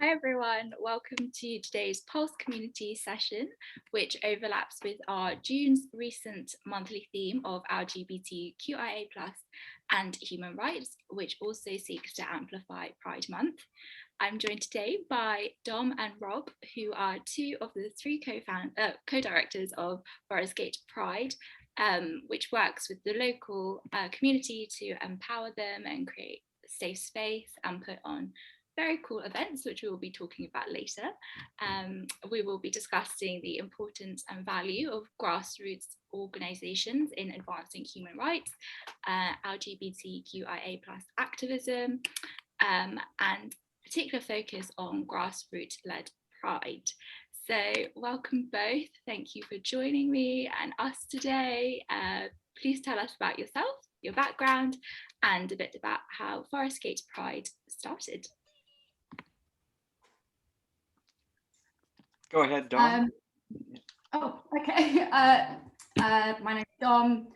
Hi everyone, welcome to today's Pulse community session, which overlaps with our June's recent monthly theme of LGBTQIA+ and human rights, which also seeks to amplify Pride Month. I'm joined today by Dom and Rob, who are two of the three co-directors of Forest Gayte Pride, which works with the local community to empower them and create a safe space and put on very cool events, which we will be talking about later. We will be discussing the importance and value of grassroots organisations in advancing human rights, LGBTQIA+ activism, and particular focus on grassroots-led pride. So welcome both. Thank you for joining me and us today. Please tell us about yourself, your background, and a bit about how Forest Gayte Pride started. Go ahead, Dom. Okay. My name's Dom.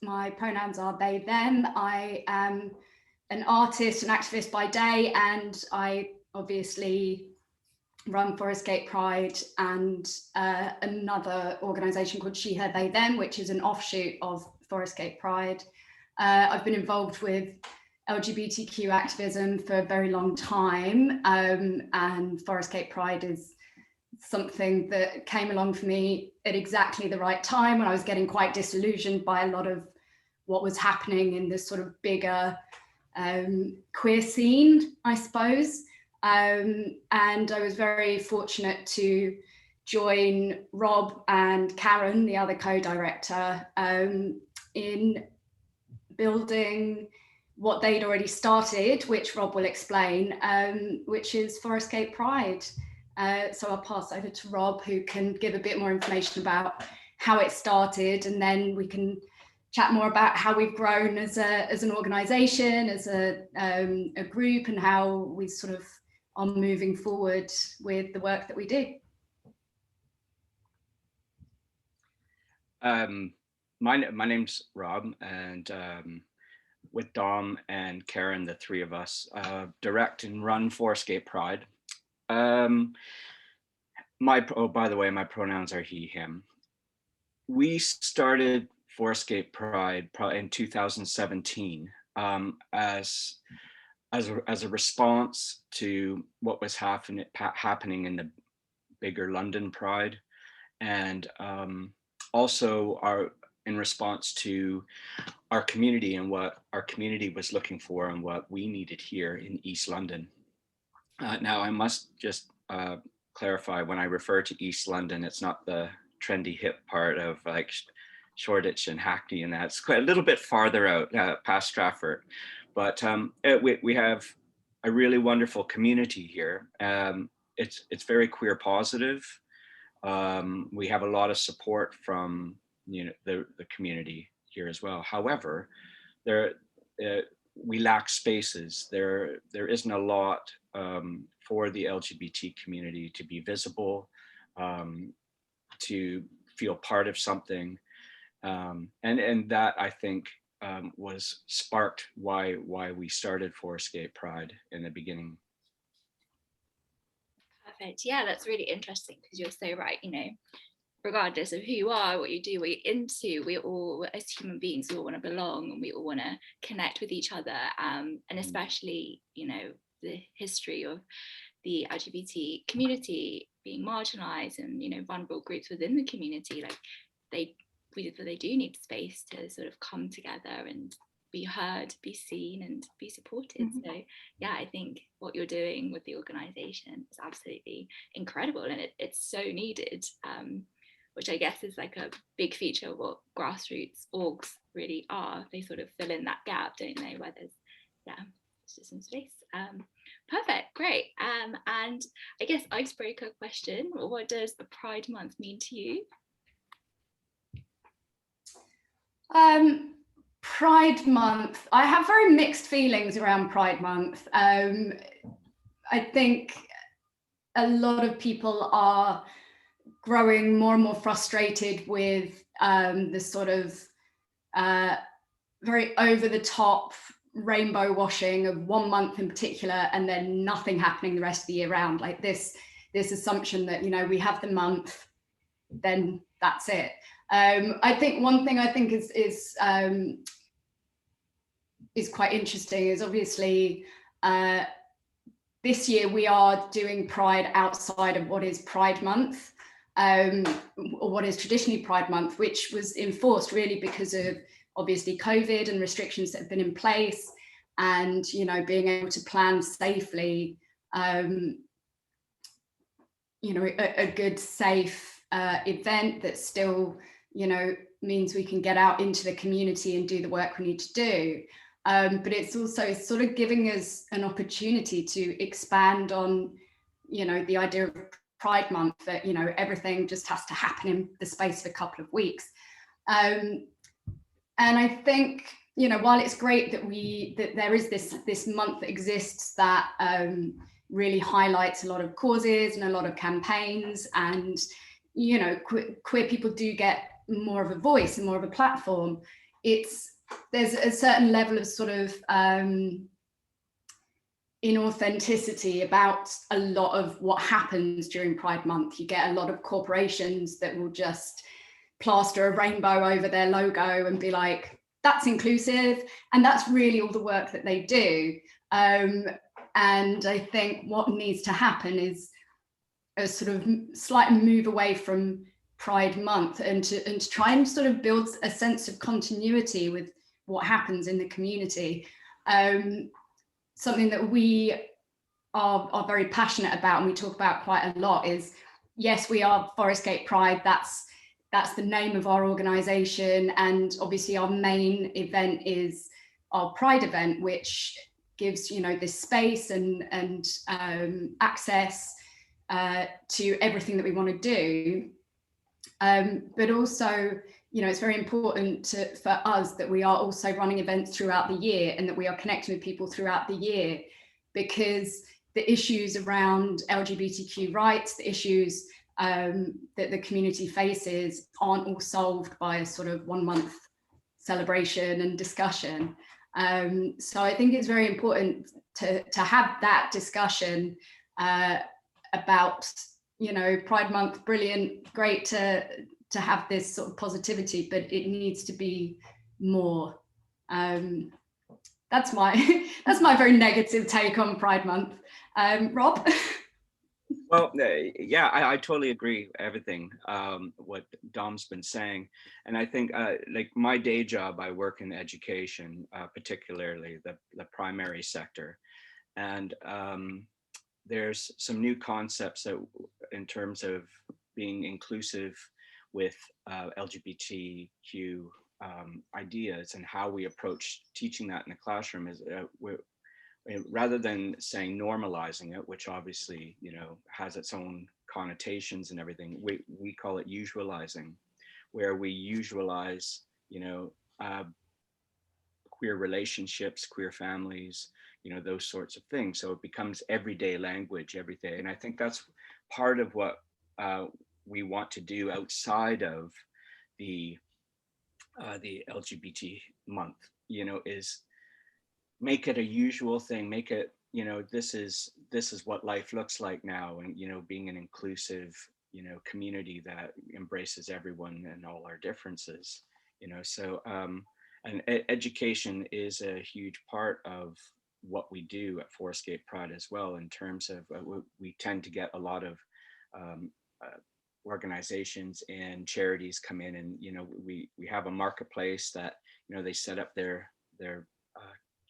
My pronouns are they, them. I am an artist and activist by day, and I obviously run Forest Gayte Pride and another organisation called She, Her, They, Them, which is an offshoot of Forest Gayte Pride. I've been involved with LGBTQ activism for a very long time, and Forest Gayte Pride is something that came along for me at exactly the right time when I was getting quite disillusioned by a lot of what was happening in this sort of bigger queer scene, I suppose. And I was very fortunate to join Rob and Caron, the other co-director, in building what they'd already started, which Rob will explain, which is Forest Gayte Pride. So I'll pass over to Rob, who can give a bit more information about how it started, and then we can chat more about how we've grown as an organisation, as a group, and how we sort of are moving forward with the work that we do. My name's Rob, and with Dom and Caron, the three of us, direct and run Forest Gayte Pride. By the way, my pronouns are he, him. We started Forest Gayte Pride in 2017 as a response to what was happening in the bigger London Pride, and also in response to our community and what our community was looking for and what we needed here in East London. Now, I must just clarify, when I refer to East London, it's not the trendy hip part of like Shoreditch and Hackney, and that's quite a little bit farther out, past Stratford. But we have a really wonderful community here. It's very queer positive. We have a lot of support from the community here as well. However, we lack spaces. There isn't a lot for the LGBT community to be visible, to feel part of something, and that, I think, was sparked why we started Forest Gayte Pride in the beginning. Perfect. Yeah, that's really interesting, because you're so right. Regardless of who you are, what you do, what you're into, we all, as human beings, we all want to belong, and we all want to connect with each other, and especially the history of the LGBT community being marginalized, and vulnerable groups within the community, like they do need space to sort of come together and be heard, be seen, and be supported. Mm-hmm. So yeah, I think what you're doing with the organization is absolutely incredible, and it's so needed, which I guess is like a big feature of what grassroots orgs really are. They sort of fill in that gap, don't they, where there's just some space. Perfect, great. And I guess icebreaker question, what does a Pride Month mean to you? Pride Month, I have very mixed feelings around Pride Month. I think a lot of people are growing more and more frustrated with the sort of very over the top rainbow washing of one month in particular and then nothing happening the rest of the year round. Like this assumption that, you know, we have the month, then that's it. I think one thing I think is quite interesting is obviously this year we are doing Pride outside of what is Pride Month, or what is traditionally Pride Month, which was enforced really because of obviously COVID and restrictions that have been in place, and, you know, being able to plan safely, you know, a good, safe event that still, you know, means we can get out into the community and do the work we need to do. But it's also sort of giving us an opportunity to expand on, you know, the idea of Pride Month, that, you know, everything just has to happen in the space of a couple of weeks. And I think, you know, while it's great that there is this month that exists that really highlights a lot of causes and a lot of campaigns, and, you know, queer people do get more of a voice and more of a platform, there's a certain level of sort of inauthenticity about a lot of what happens during Pride Month. You get a lot of corporations that will just plaster a rainbow over their logo and be like, that's inclusive, and that's really all the work that they do. And I think what needs to happen is a sort of slight move away from Pride Month and to try and sort of build a sense of continuity with what happens in the community. Something that we are very passionate about and we talk about quite a lot is, yes, we are Forest Gayte Pride. That's the name of our organisation, and obviously our main event is our Pride event, which gives, you know, this space and access to everything that we want to do. But also, you know, it's very important for us that we are also running events throughout the year and that we are connecting with people throughout the year, because the issues around LGBTQ rights, the issues that the community faces aren't all solved by a sort of 1 month celebration and discussion. So I think it's very important to have that discussion about, you know, Pride Month, brilliant, great to have this sort of positivity, but it needs to be more. That's my very negative take on Pride Month. Rob? Well, yeah, I totally agree with everything what Dom's been saying. And I think like my day job, I work in education, particularly the primary sector. And there's some new concepts that in terms of being inclusive with LGBTQ ideas and how we approach teaching that in the classroom is rather than saying normalizing it, which obviously, you know, has its own connotations and everything, we call it usualizing, where we usualize, you know, queer relationships, queer families, you know, those sorts of things. So it becomes everyday language every day. And I think that's part of what we want to do outside of the LGBT month, you know, is make it a usual thing, make it, you know, this is what life looks like now, and, you know, being an inclusive, you know, community that embraces everyone and all our differences, you know. So and education is a huge part of what we do at Forestgate Pride as well, in terms of we tend to get a lot of organizations and charities come in, and, you know, we have a marketplace that, you know, they set up their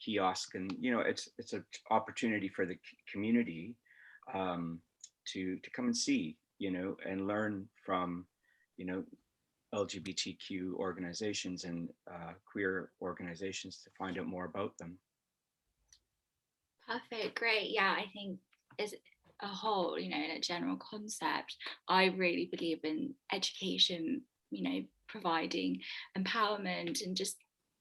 kiosk, and, you know, it's an opportunity for the community to come and see, you know, and learn from, you know, LGBTQ organizations and queer organizations to find out more about them. Perfect, great. Yeah, I think as a whole, you know, in a general concept, I really believe in education, you know, providing empowerment and just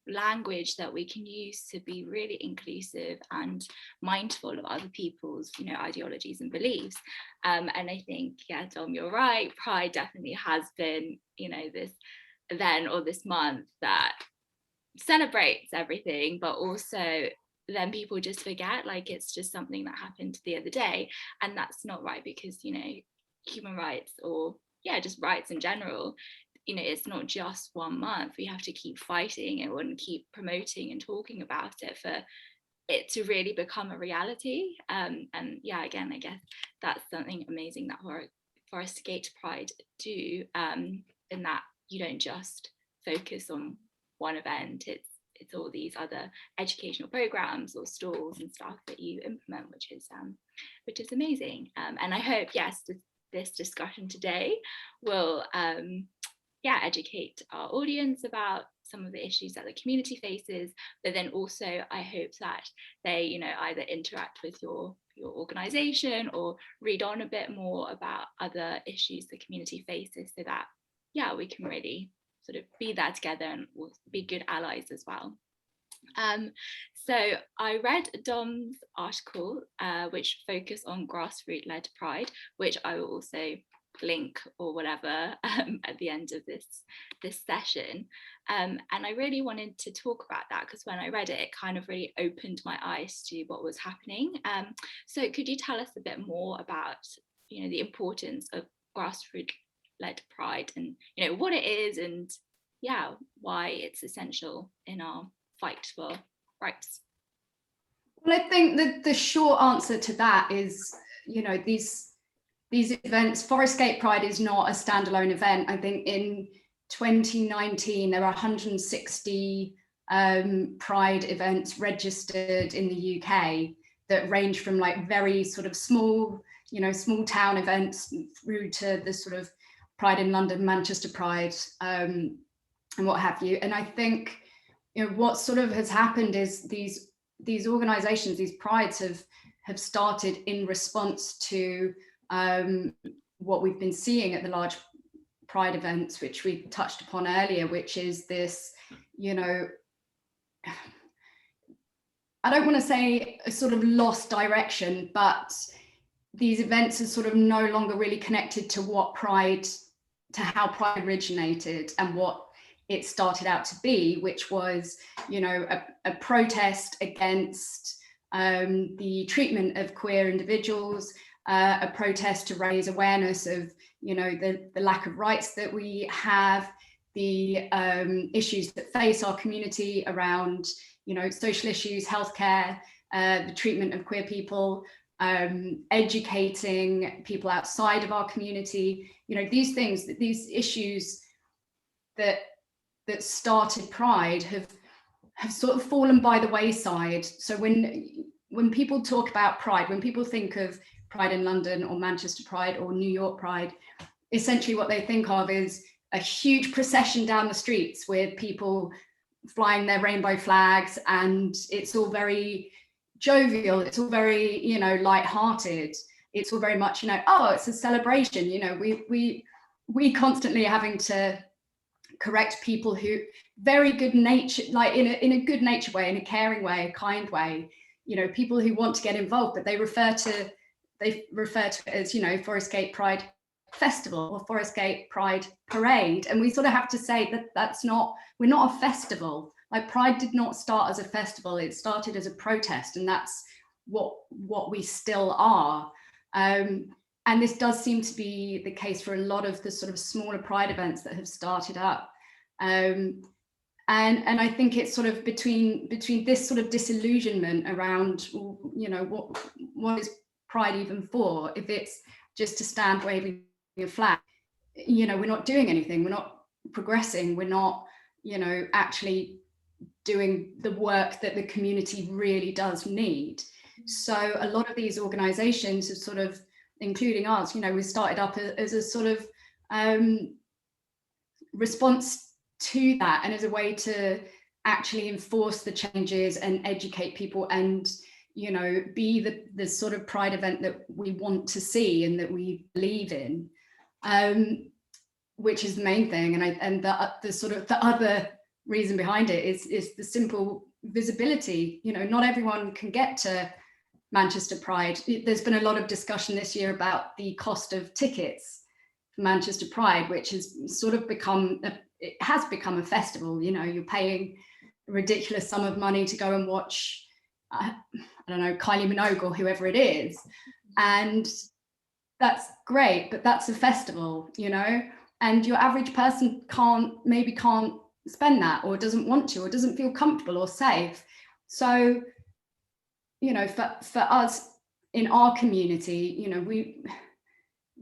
language that we can use to be really inclusive and mindful of other people's, you know, ideologies and beliefs. And I think, yeah, Dom, you're right. Pride definitely has been, you know, this event or this month that, celebrates everything, but also then people just forget, like it's just something that happened the other day, and that's not right, because you know, human rights, or yeah, just rights in general, you know, it's not just 1 month. We have to keep fighting it and keep promoting and talking about it for it to really become a reality. And yeah, again, I guess that's something amazing that Forest Gayte Pride do, in that you don't just focus on one event. It's all these other educational programs or stalls and stuff that you implement, which is amazing. And I hope, yes, this discussion today will educate our audience about some of the issues that the community faces, but then also I hope that they, you know, either interact with your organization or read on a bit more about other issues the community faces, so that we can really sort of be there together and we'll be good allies as well. So I read Dom's article, which focused on grassroots-led pride, which I will also link or whatever at the end of this session. And I really wanted to talk about that, because when I read it, it kind of really opened my eyes to what was happening. So could you tell us a bit more about, you know, the importance of grassroots-led pride, and you know what it is, and why it's essential in our fight for rights? Well, I think that the short answer to that is, you know, these events, Forest Gayte Pride is not a standalone event. I think in 2019 there were 160 Pride events registered in the UK that range from like very sort of small, you know, small town events through to the sort of Pride in London, Manchester Pride, and what have you. And I think, you know, what sort of has happened is these organizations, these prides have started in response to what we've been seeing at the large pride events, which we touched upon earlier, which is this, you know, I don't want to say a sort of lost direction, but these events are sort of no longer really connected to how pride originated and what it started out to be, which was, you know, a protest against the treatment of queer individuals, a protest to raise awareness of, you know, the lack of rights that we have, the issues that face our community around, you know, social issues, healthcare, the treatment of queer people, educating people outside of our community, you know, these things, these issues that started Pride have sort of fallen by the wayside. So when people talk about Pride, when people think of Pride in London or Manchester Pride or New York Pride, essentially what they think of is a huge procession down the streets with people flying their rainbow flags, and it's all very jovial, it's all very, you know, light-hearted, it's all very much, you know, oh, it's a celebration, you know, we constantly having to correct people who very good nature, like in a good natured way, in a caring way, a kind way, you know, people who want to get involved, but they refer to it as, you know, Forest Gayte Pride Festival or Forest Gayte Pride Parade. And we sort of have to say that we're not a festival. Like Pride did not start as a festival, it started as a protest, and that's what we still are. And this does seem to be the case for a lot of the sort of smaller Pride events that have started up. And I think it's sort of between this sort of disillusionment around, you know, what is Pride even for? If it's just to stand waving a flag, you know, we're not doing anything, we're not progressing, we're not, you know, actually doing the work that the community really does need. So a lot of these organizations have sort of, including ours, you know, we started up as a sort of response to that, and as a way to actually enforce the changes and educate people and, you know, be the sort of Pride event that we want to see and that we believe in, which is the main thing. And the sort of the other reason behind it is the simple visibility. You know, not everyone can get to Manchester Pride. There's been a lot of discussion this year about the cost of tickets for Manchester Pride, which has sort of become a festival. You know, you're paying ridiculous sum of money to go and watch, I don't know, Kylie Minogue or whoever it is. And that's great, but that's a festival, you know, and your average person maybe can't spend that, or doesn't want to, or doesn't feel comfortable or safe. So, you know, for us in our community, you know,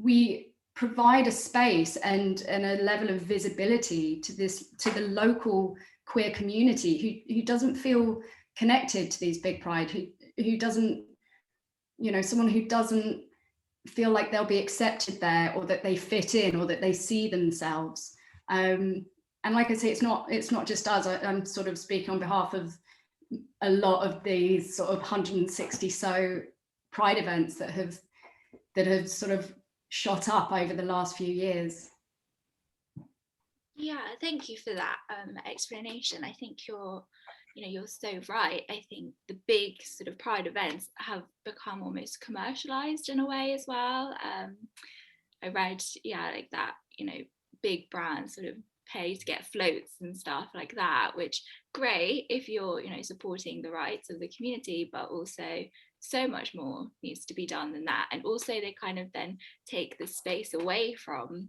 we provide a space and a level of visibility to the local queer community who doesn't feel connected to these big pride, who doesn't, you know, someone who doesn't feel like they'll be accepted there, or that they fit in, or that they see themselves. And like I say, it's not just us. I'm sort of speaking on behalf of a lot of these sort of 160 so pride events that have sort of shot up over the last few years. Yeah, thank you for that explanation. I think you're so right. I think the big sort of pride events have become almost commercialized in a way as well. I read, like that, you know, big brands sort of pay to get floats and stuff like that, which great if you're, you know, supporting the rights of the community, but also so much more needs to be done than that. And also they kind of then take the space away from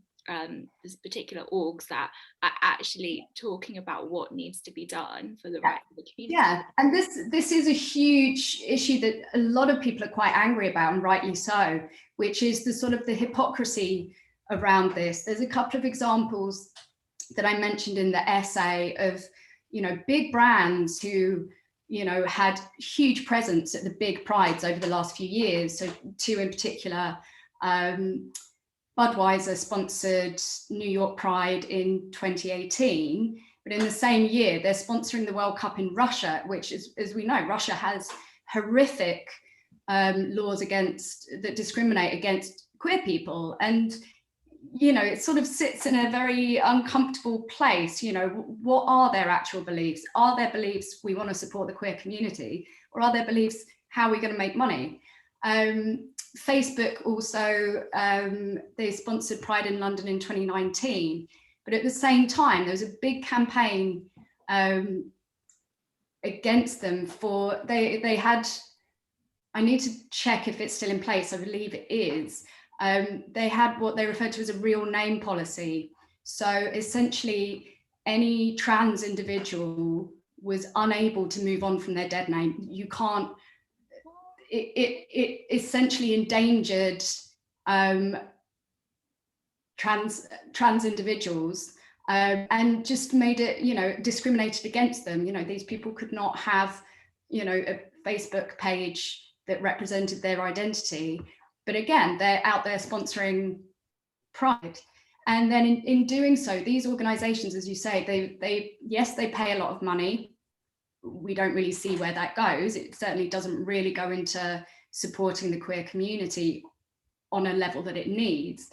this particular orgs that are actually talking about what needs to be done for the right of the community. Yeah, and this is a huge issue that a lot of people are quite angry about, and rightly so, which is the sort of the hypocrisy around this. There's a couple of examples that I mentioned in the essay of, you know, big brands who, you know, had huge presence at the big prides over the last few years. So two in particular, Budweiser sponsored New York Pride in 2018, but in the same year, they're sponsoring the World Cup in Russia, which is, as we know, Russia has horrific laws that discriminate against queer people. And, you know, it sort of sits in a very uncomfortable place. You know, what are their actual beliefs? Are their beliefs we want to support the queer community, or are their beliefs how are we going to make money? Facebook also, they sponsored Pride in London in 2019, but at the same time, there was a big campaign against them for, they had, I need to check if it's still in place, I believe it is. They had what they referred to as a real name policy. So essentially, any trans individual was unable to move on from their dead name. You can't, it essentially endangered trans individuals and just made it, you know, discriminated against them. You know, these people could not have, you know, a Facebook page that represented their identity. But again, they're out there sponsoring Pride. And then in doing so, these organizations, as you say, yes, they pay a lot of money. We don't really see where that goes. It certainly doesn't really go into supporting the queer community on a level that it needs.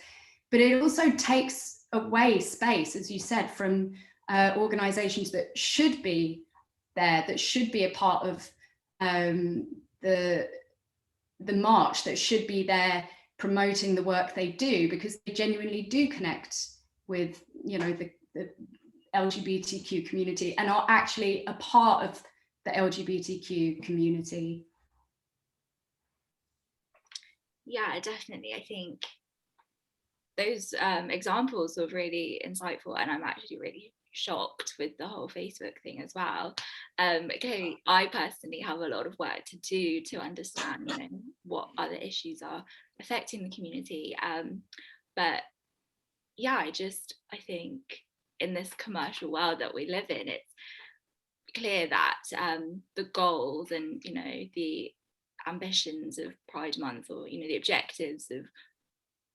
But it also takes away space, as you said, from organizations that should be there, that should be a part of the march, that should be there promoting the work they do, because they genuinely do connect with, you know, the LGBTQ community and are actually a part of the LGBTQ community. Yeah, definitely. I think those examples were really insightful, and I'm actually really shocked with the whole Facebook thing as well. Okay, I personally have a lot of work to do to understand, you know, what other issues are affecting the community. But yeah, I think in this commercial world that we live in, it's clear that the goals and, you know, the ambitions of Pride Month, or, you know, the objectives of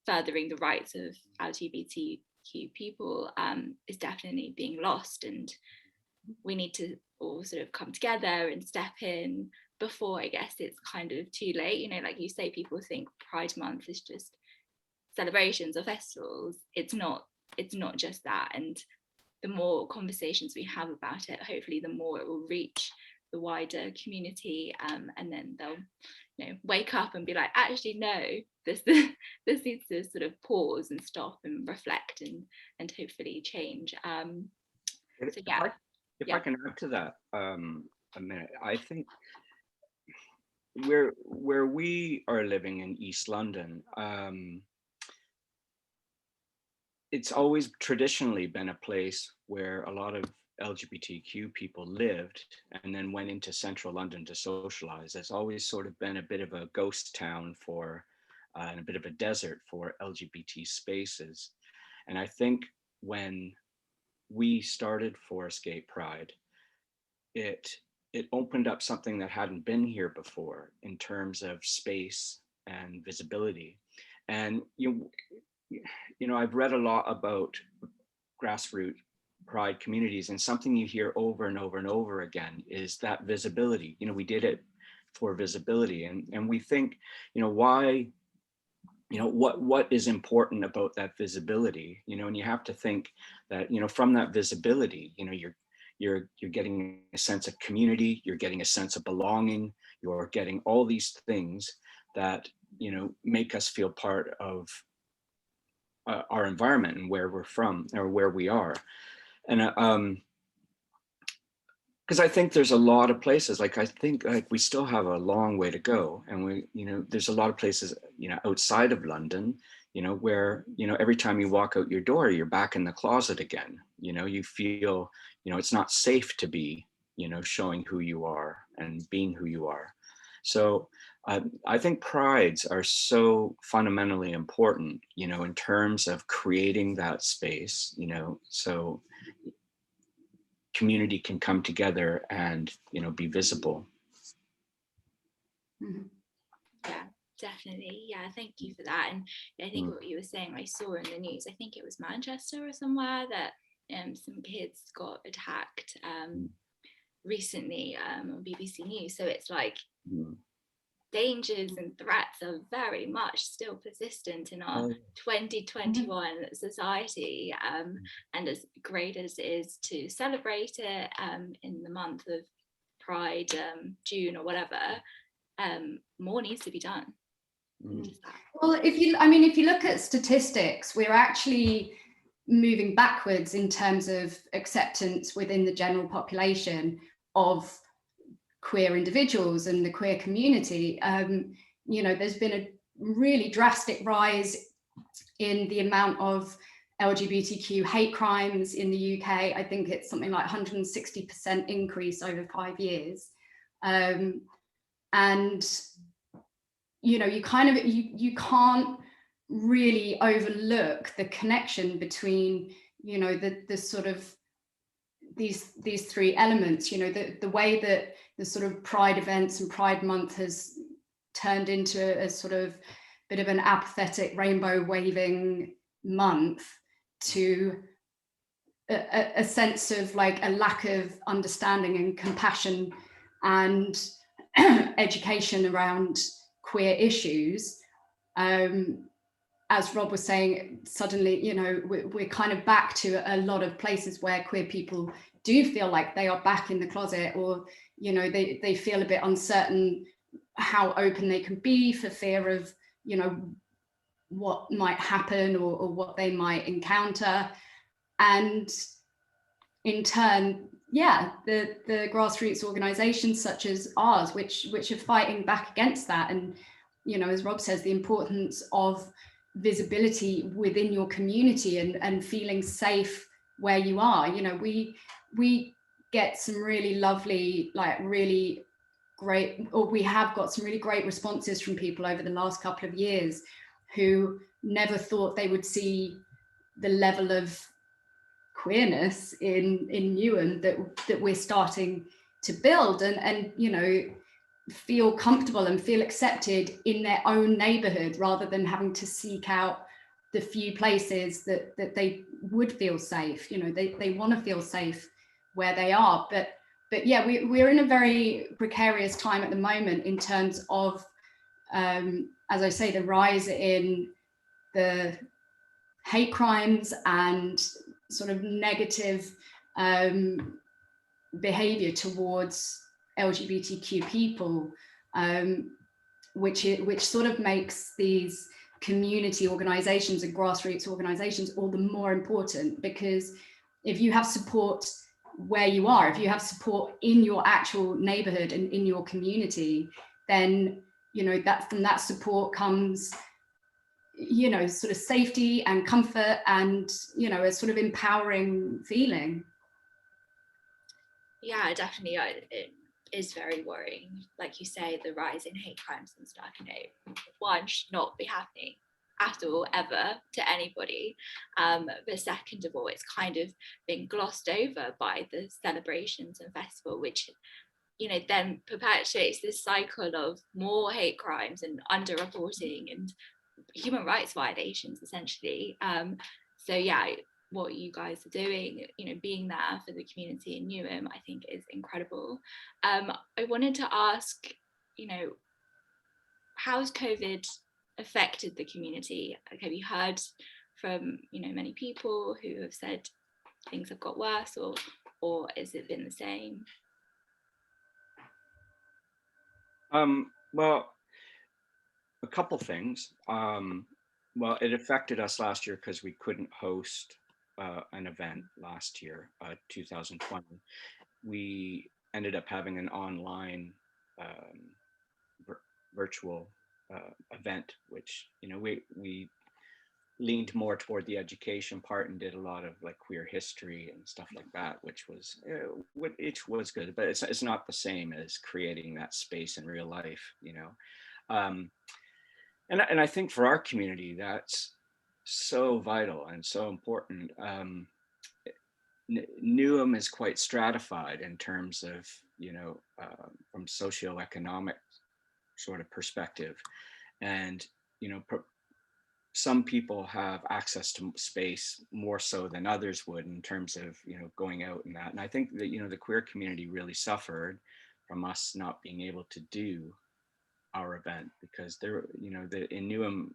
furthering the rights of LGBTQ people is definitely being lost, and we need to all sort of come together and step in before, I guess, it's kind of too late. You know, like you say, people think Pride Month is just celebrations or festivals. It's not just that. And the more conversations we have about it, hopefully the more it will reach the wider community, and then they'll, you know, wake up and be like, actually no, this needs to sort of pause and stop and reflect and hopefully change. So yeah. If Yeah. I can add to that a minute, I think where we are living in East London, it's always traditionally been a place where a lot of LGBTQ people lived and then went into central London to socialize. It's always sort of been a bit of a ghost town for, and a bit of a desert for LGBT spaces. And I think when we started Forest Gayte Pride, it opened up something that hadn't been here before in terms of space and visibility. And I've read a lot about grassroots pride communities, and something you hear over and over and over again is that visibility. We did it for visibility, and we think, why, what is important about that visibility, and you have to think that, from that visibility, you're getting a sense of community, you're getting a sense of belonging, you're getting all these things that, make us feel part of our environment and where we're from or where we are. And because I think there's a lot of places, I think we still have a long way to go, and there's a lot of places, outside of London, where, every time you walk out your door, you're back in the closet again. You feel, it's not safe to be, showing who you are and being who you are. So I think prides are so fundamentally important, in terms of creating that space, so community can come together and, be visible. Yeah, definitely. Yeah, thank you for that. And I think what you were saying, I saw in the news, I think it was Manchester or somewhere, that some kids got attacked recently on BBC News. So it's like dangers and threats are very much still persistent in our 2021 society, and as great as it is to celebrate it in the month of Pride, June or whatever, more needs to be done. Well, if you look at statistics, we're actually moving backwards in terms of acceptance within the general population of queer individuals and the queer community. There's been a really drastic rise in the amount of LGBTQ hate crimes in the UK. I think it's something like 160% increase over 5 years. And you can't really overlook the connection between, the sort of these three elements, the way that the sort of Pride events and Pride Month has turned into a sort of bit of an apathetic rainbow waving month, to a sense of like a lack of understanding and compassion and education around queer issues. As Rob was saying, suddenly, we're kind of back to a lot of places where queer people do feel like they are back in the closet, or, they feel a bit uncertain how open they can be for fear of, what might happen or what they might encounter. And in turn, the grassroots organizations such as ours, which are fighting back against that. And, as Rob says, the importance of visibility within your community and feeling safe where you are. We get some really lovely, really great, or we have got some really great responses from people over the last couple of years who never thought they would see the level of queerness in Newham that we're starting to build, and feel comfortable and feel accepted in their own neighborhood, rather than having to seek out the few places that they would feel safe. They want to feel safe where they are, but yeah, we're in a very precarious time at the moment in terms of, as I say, the rise in the hate crimes and sort of negative behavior towards LGBTQ people, which sort of makes these community organizations and grassroots organizations all the more important, because if you have support where you are. If you have support in your actual neighborhood and in your community, then, you know, that from that support comes, you know, sort of safety and comfort and, you know, a sort of empowering feeling. Yeah, definitely. It is very worrying. Like you say, the rise in hate crimes and stuff, you know, one should not be happening at all, ever, to anybody. But second of all, it's kind of been glossed over by the celebrations and festival, which, you know, then perpetuates this cycle of more hate crimes and underreporting and human rights violations, essentially. So yeah, what you guys are doing, you know, being there for the community in Newham, I think is incredible. I wanted to ask, you know, how's COVID affected the community? Like, have you heard from, you know, many people who have said things have got worse, or has it been the same? Well, a couple things. Well, it affected us last year because we couldn't host an event last year, 2020. We ended up having an online virtual event, which, you know, we leaned more toward the education part and did a lot of like queer history and stuff like that, which was good, but it's not the same as creating that space in real life, you know. And I think for our community, that's so vital and so important. Newham is quite stratified in terms of, you know, from socioeconomic sort of perspective. And, you know, some people have access to space more so than others would in terms of, you know, going out and that. And I think that, you know, the queer community really suffered from us not being able to do our event because there, you know, in Newham,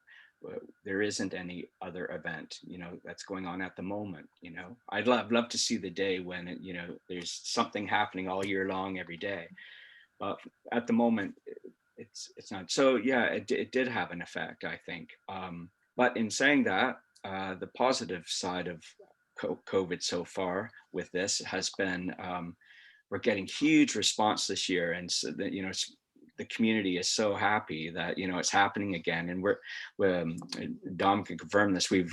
there isn't any other event, you know, that's going on at the moment. You know, I'd love to see the day when it, you know, there's something happening all year long, every day. But at the moment, it's not. So yeah, it did have an effect, I think. But in saying that, the positive side of COVID so far with this has been we're getting huge response this year, and so that, you know, the community is so happy that, you know, it's happening again. And we're Dom can confirm this. We've,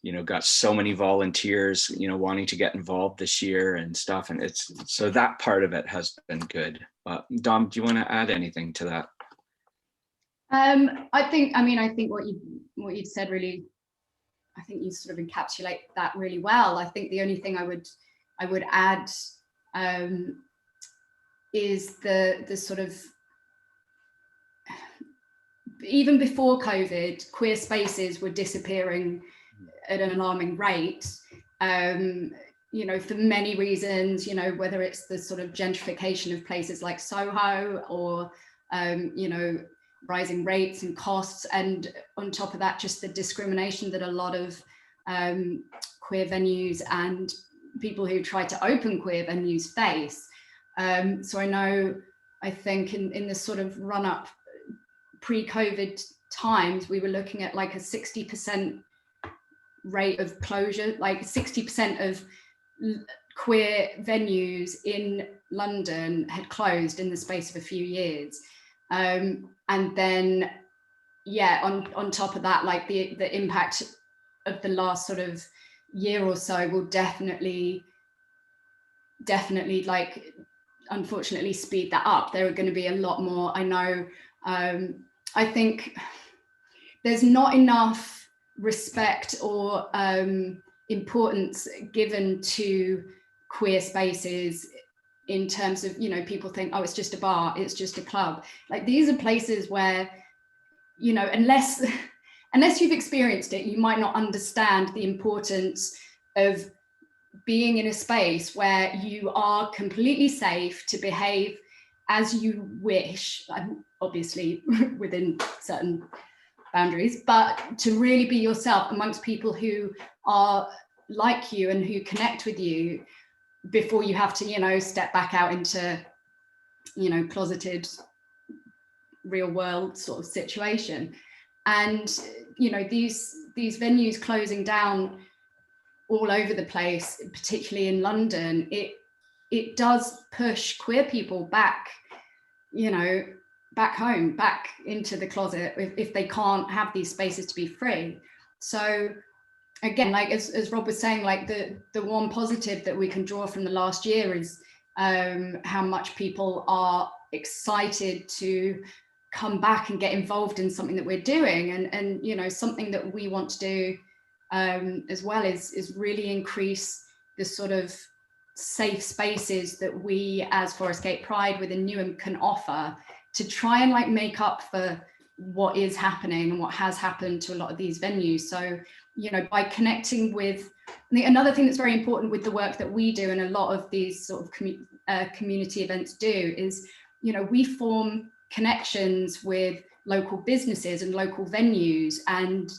you know, got so many volunteers, you know, wanting to get involved this year and stuff. And it's, so that part of it has been good. Dom, do you want to add anything to that? I think what you said really, I think you sort of encapsulate that really well. I think the only thing I would add is the sort of, even before COVID, queer spaces were disappearing at an alarming rate, you know, for many reasons, you know, whether it's the sort of gentrification of places like Soho or, you know, rising rates and costs. And on top of that, just the discrimination that a lot of queer venues and people who try to open queer venues face. So I think in the sort of run up pre-COVID times, we were looking at like a 60% rate of closure, like 60% of queer venues in London had closed in the space of a few years. And then, yeah, on top of that, like the impact of the last sort of year or so will definitely like, unfortunately, speed that up. There are going to be a lot more, I know. I think there's not enough respect or importance given to queer spaces in terms of, you know, people think, oh, it's just a bar, it's just a club. Like, these are places where, you know, unless you've experienced it, you might not understand the importance of being in a space where you are completely safe to behave as you wish, obviously within certain boundaries, but to really be yourself amongst people who are like you and who connect with you, before you have to, you know, step back out into, you know, closeted real world sort of situation. And, you know, these venues closing down all over the place, particularly in London, it does push queer people back, you know, back home, back into the closet if they can't have these spaces to be free. So again, like as Rob was saying, like the one positive that we can draw from the last year is how much people are excited to come back and get involved in something that we're doing, and you know, something that we want to do as well is really increase the sort of safe spaces that we as Forest Gayte Pride within Newham can offer to try and like make up for what is happening and what has happened to a lot of these venues. So, you know, by connecting with, I think another thing that's very important with the work that we do and a lot of these sort of community events do is, you know, we form connections with local businesses and local venues, and,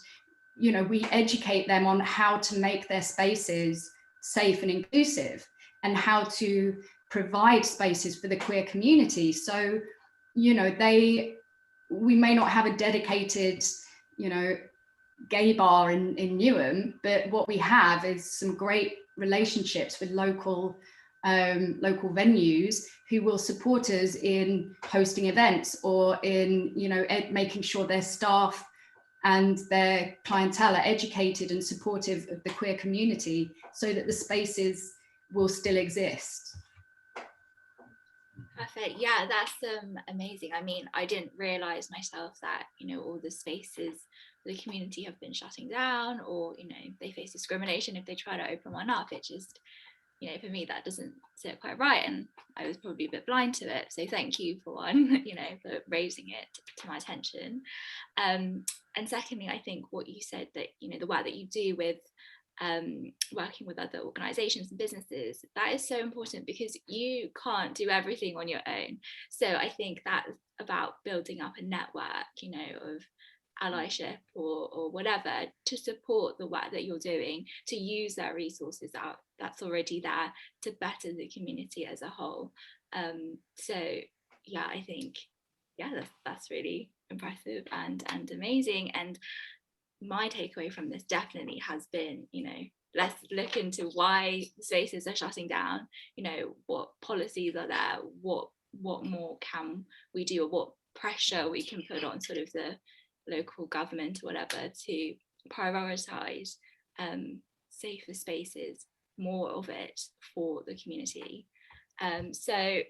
you know, we educate them on how to make their spaces safe and inclusive and how to provide spaces for the queer community. So, you know, we may not have a dedicated, you know, gay bar in Newham, but what we have is some great relationships with local venues who will support us in hosting events or in, you know, making sure their staff and their clientele are educated and supportive of the queer community so that the spaces will still exist. Perfect. Yeah, that's amazing. I mean, I didn't realize myself that, you know, all the spaces the community have been shutting down, or, you know, they face discrimination if they try to open one up. It just, you know, for me, that doesn't sit quite right, and I was probably a bit blind to it. So thank you for one, you know, for raising it to my attention. And secondly, I think what you said, that, you know, the work that you do with working with other organizations and businesses, that is so important, because you can't do everything on your own. So I think that's about building up a network, you know, of allyship or whatever, to support the work that you're doing, to use their resources that's already there to better the community as a whole. So yeah, I think, yeah, that's really impressive and amazing. And my takeaway from this definitely has been, you know, let's look into why spaces are shutting down, you know, what policies are there, what more can we do, or what pressure we can put on sort of the local government or whatever to prioritize safer spaces, more of it for the community. So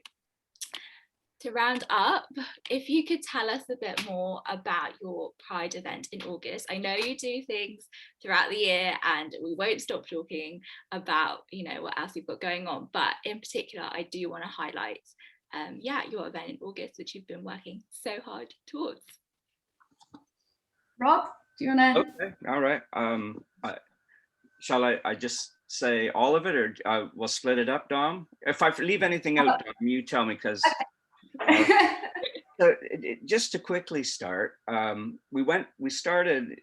to round up, if you could tell us a bit more about your Pride event in August. I know you do things throughout the year, and we won't stop talking about, you know, what else you've got going on, but in particular, I do want to highlight your event in August, which you've been working so hard towards. Rob, do you want to? Okay, all right. Shall I just say all of it, or we'll split it up, Dom? If I leave anything out, Dom, you tell me, because so just to quickly start, we started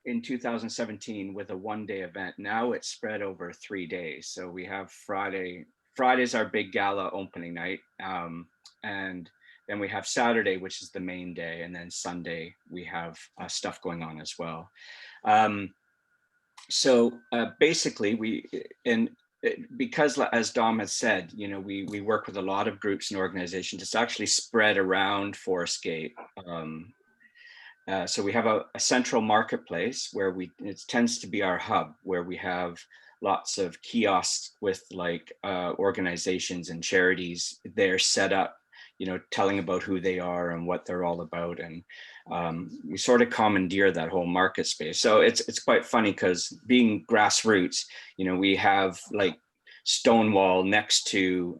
in 2017 with a one-day event. Now it's spread over 3 days. So we have Friday's our big gala opening night, and then we have Saturday, which is the main day, and then Sunday we have stuff going on as well. So basically, because, as Dom has said, you know, we work with a lot of groups and organizations. It's actually spread around Forestgate. So we have a central marketplace where it tends to be our hub, where we have lots of kiosks with like organizations and charities there set up, you know, telling about who they are and what they're all about. And we sort of commandeer that whole market space. So it's quite funny, because being grassroots, you know, we have like Stonewall next to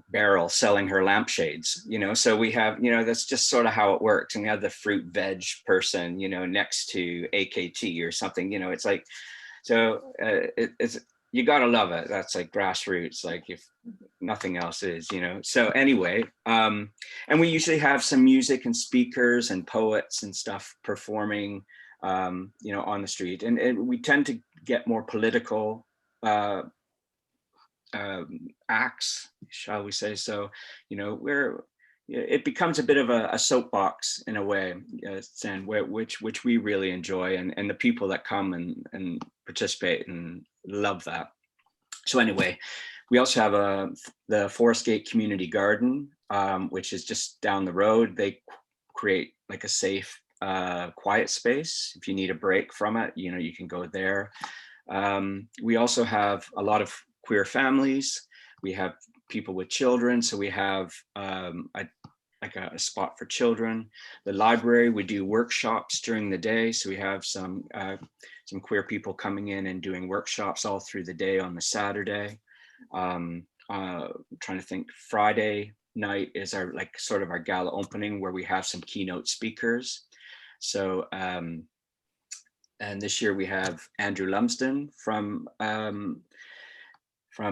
Beryl selling her lampshades, you know, so we have, you know, that's just sort of how it works. And we have the fruit veg person, you know, next to AKT or something, you know, it's like, so it's, you gotta love it. That's like grassroots, like if nothing else is, you know. So anyway, and we usually have some music and speakers and poets and stuff performing, you know, on the street. And we tend to get more political acts, shall we say. So, you know, it becomes a bit of a soapbox in a way, and which we really enjoy, and the people that come and participate and love that. So anyway, We also have the Forestgate Community Garden, which is just down the road. They create like a safe, quiet space. If you need a break from it, you know, you can go there. We also have a lot of queer families. We have people with children, so we have a spot for children. The library, we do workshops during the day, so we have some queer people coming in and doing workshops all through the day on the Saturday. Trying to think, Friday night is our sort of our gala opening, where we have some keynote speakers. So and this year we have Andrew Lumsden from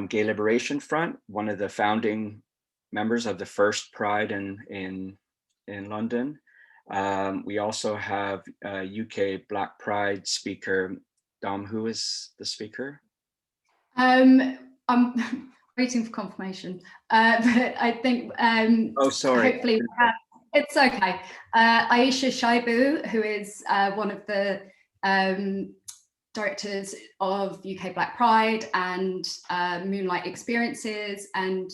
Gay Liberation Front, one of the founding members of the first Pride in London. We also have UK Black Pride speaker Dom. Who is the speaker? I'm waiting for confirmation, but I think oh, sorry. Hopefully we have, it's okay. Aisha Shaibu, who is one of the directors of UK Black Pride and Moonlight Experiences, and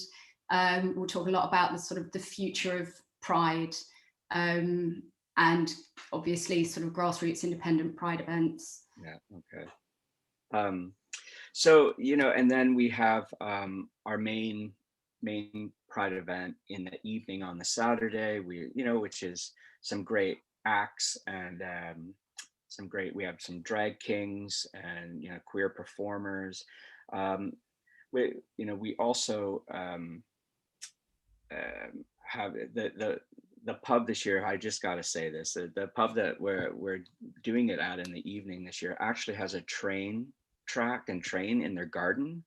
we'll talk a lot about the sort of the future of Pride, and obviously sort of grassroots independent Pride events. Yeah, okay. So, you know, and then we have our main Pride event in the evening on the Saturday, which is some great acts and we have some drag kings and, you know, queer performers. We also have the pub this year. I just got to say this, the pub that we're doing it at in the evening this year actually has a train track and train in their garden,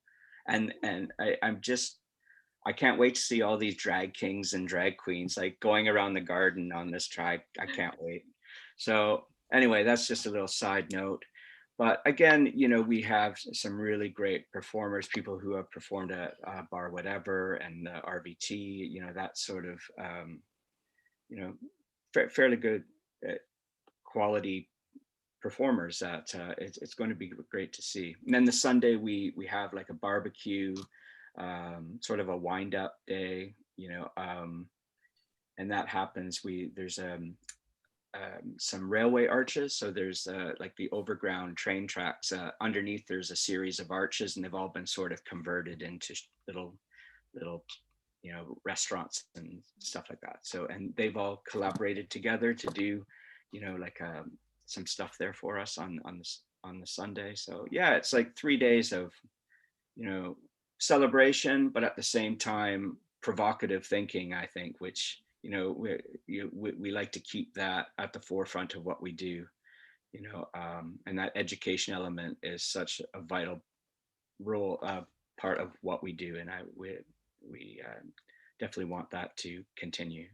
and I can't wait to see all these drag kings and drag queens like going around the garden on this track. I can't wait. So anyway, that's just a little side note. But again, you know, we have some really great performers, people who have performed at Bar Whatever and RBT, you know, that sort of, you know, fairly good quality performers that it's going to be great to see. And then the Sunday we have like a barbecue, sort of a wind up day, you know, and that happens. There's some railway arches, so there's like the overground train tracks underneath. There's a series of arches, and they've all been sort of converted into little you know, restaurants and stuff like that. So, and they've all collaborated together to do, you know, like some stuff there for us on the Sunday. So yeah, it's like 3 days of, you know, celebration, but at the same time provocative thinking, I think, which, you know, we like to keep that at the forefront of what we do, you know, and that education element is such a vital role, part of what we do, and we definitely want that to continue.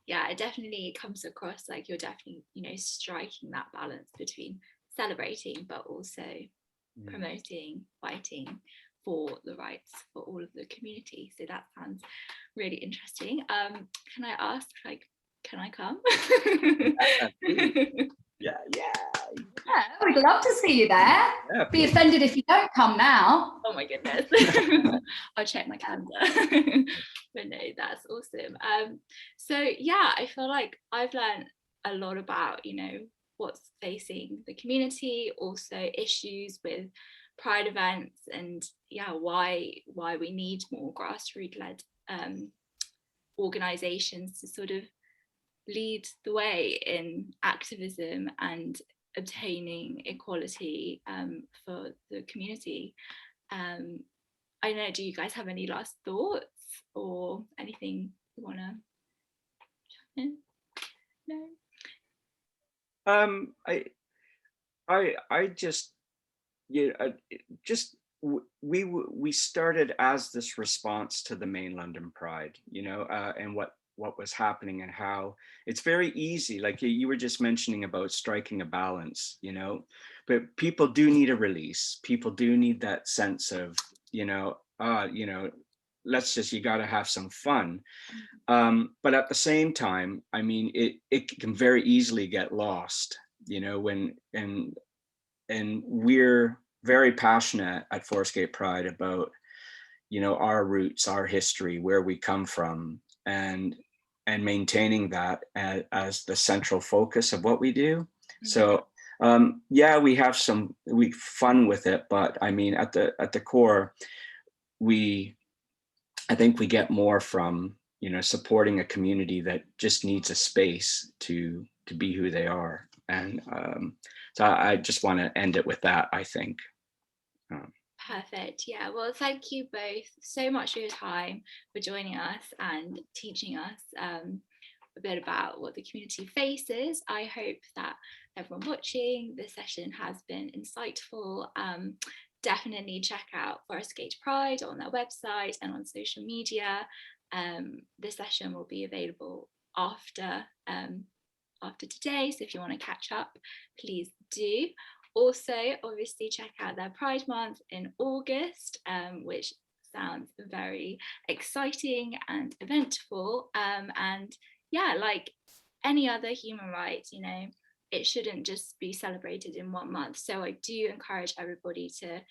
Yeah, it definitely comes across like you're definitely, you know, striking that balance between celebrating but also promoting, fighting for the rights for all of the community. So that sounds really interesting. Can I ask, like, can I come? Yeah, we'd love to see you there. Yeah, be offended if you don't come now. Oh my goodness. I'll check my calendar. But no, that's awesome. So yeah, I feel like I've learned a lot about, you know, what's facing the community, also issues with Pride events, and yeah, why we need more grassroots-led organizations to sort of lead the way in activism and obtaining equality for the community. I don't know, do you guys have any last thoughts or anything you want to jump in? No? I just, you know, we started as this response to the main London Pride, you know, and what was happening and how it's very easy, like you were just mentioning about striking a balance, you know, but people do need a release. People do need that sense of, you know, you got to have some fun. But at the same time, I mean, it can very easily get lost, you know, when and we're very passionate at Forestgate Pride about, you know, our roots, our history, where we come from, and maintaining that as the central focus of what we do. So yeah, we have fun with it, but I mean, at the core, I think we get more from, you know, supporting a community that just needs a space to be who they are. And so I just want to end it with that, I think. Perfect. Yeah, well, thank you both so much for your time, for joining us and teaching us a bit about what the community faces. I hope that everyone watching this session has been insightful. Definitely check out Forest Gayte Pride on their website and on social media. This session will be available after today, so if you want to catch up, please do. Also, obviously, check out their Pride Month in August, which sounds very exciting and eventful. And yeah, like any other human rights, you know, it shouldn't just be celebrated in 1 month. So I do encourage everybody to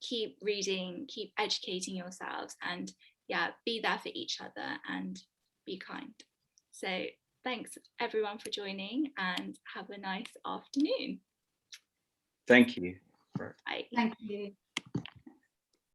keep reading, keep educating yourselves, and yeah, be there for each other and be kind. So thanks everyone for joining, and have a nice afternoon. Thank you. Bye. Thank you.